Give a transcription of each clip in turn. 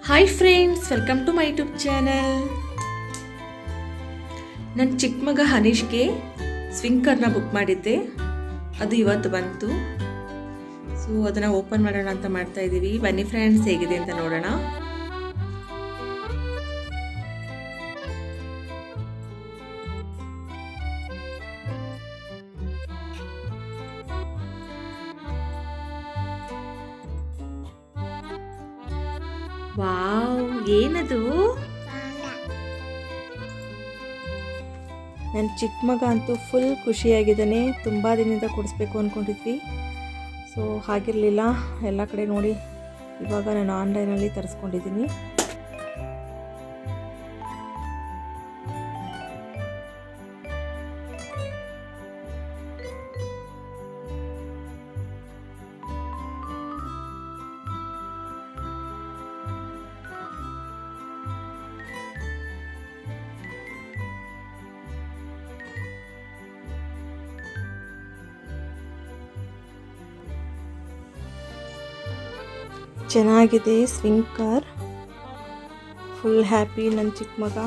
Hi friends, welcome to my YouTube channel. ನನ್ನ ಚಿಕ್ಕ ಮಗ ಹನೀಶ್ಗೆ ಸ್ವಿಂಕರ್ನ ಬುಕ್ ಮಾಡಿದ್ದೆ, ಅದು ಇವತ್ತು ಬಂತು. ಸೊ ಅದನ್ನು ಓಪನ್ ಮಾಡೋಣ ಅಂತ ಮಾಡ್ತಾ ಇದ್ದೀವಿ. ಬನ್ನಿ ಫ್ರೆಂಡ್ಸ್, ಹೇಗಿದೆ ಅಂತ ನೋಡೋಣ. ವಾವ್, ಏನದು? ನನ್ನ ಚಿಕ್ಕ ಮಗ ಅಂತೂ ಫುಲ್ ಖುಷಿಯಾಗಿದ್ದಾನೆ. ತುಂಬ ದಿನದಿಂದ ಕೊಡಿಸ್ಬೇಕು ಅಂದ್ಕೊಂಡಿದ್ವಿ. ಸೊ ಹಾಗಿರಲಿಲ್ಲ, ಎಲ್ಲ ಕಡೆ ನೋಡಿ ಇವಾಗ ನಾನು ಆನ್ಲೈನಲ್ಲಿ ತರಿಸ್ಕೊಂಡಿದ್ದೀನಿ. ಚೆನ್ನಾಗಿದೆ ಸ್ವಿಂಗ್ ಕಾರ್. ಫುಲ್ ಹ್ಯಾಪಿ ನನ್ನ ಚಿಕ್ಕ ಮಗ.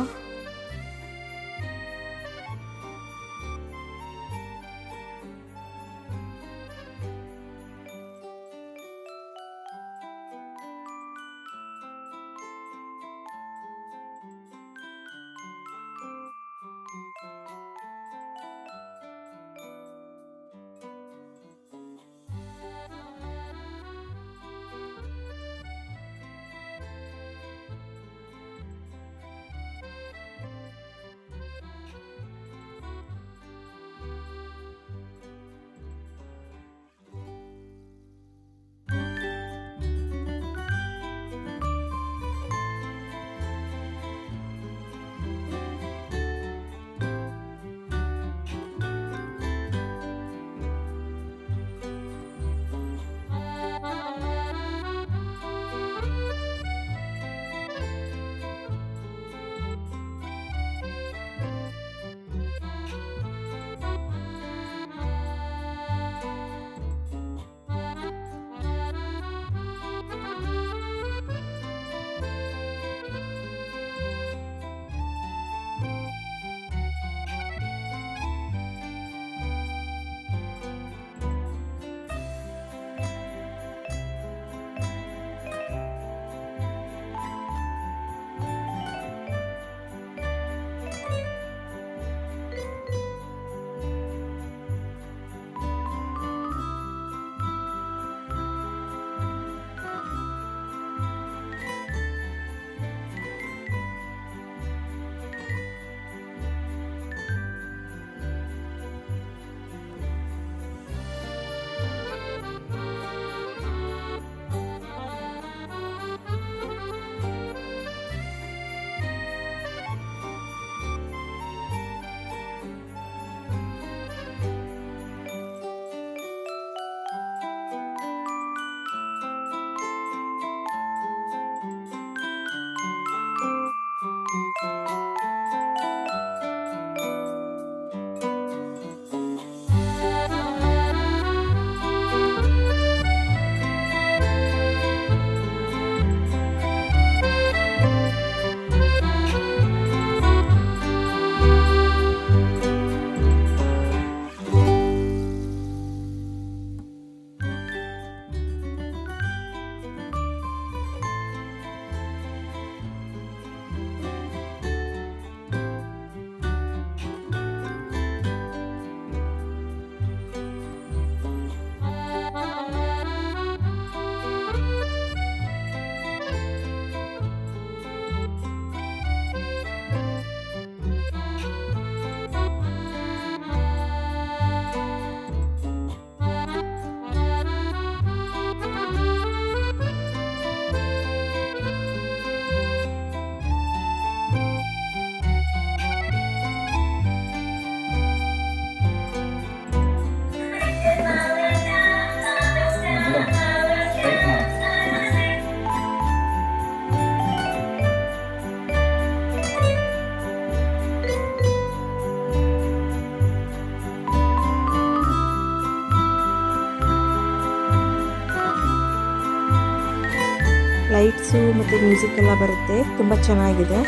ಲೈಟ್ಸು ಮತ್ತು ಮ್ಯೂಸಿಕ್ ಎಲ್ಲ ಬರುತ್ತೆ, ತುಂಬ ಚೆನ್ನಾಗಿದೆ.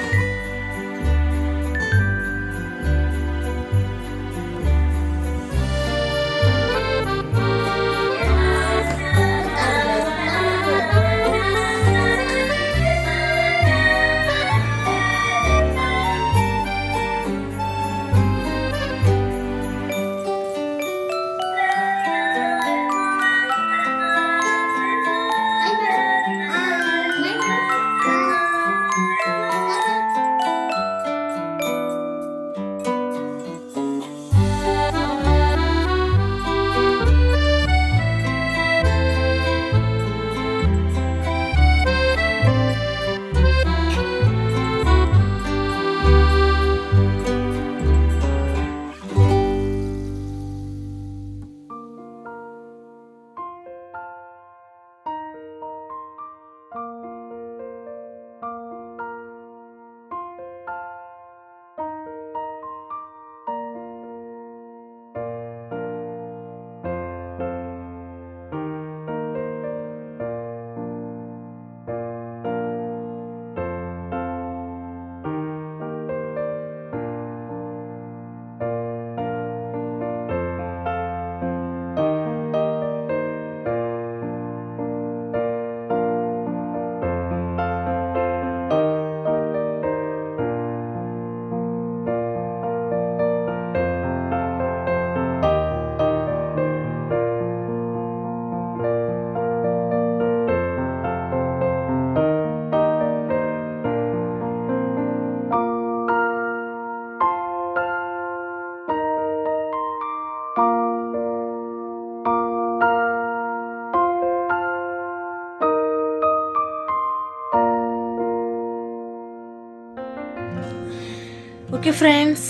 ಓಕೆ ಫ್ರೆಂಡ್ಸ್,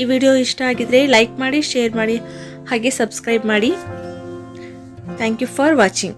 ಈ ವಿಡಿಯೋ ಇಷ್ಟ ಆಗಿದ್ರೆ ಲೈಕ್ ಮಾಡಿ, ಶೇರ್ ಮಾಡಿ, ಹಾಗೆ ಸಬ್ಸ್ಕ್ರೈಬ್ ಮಾಡಿ. Thank you for watching.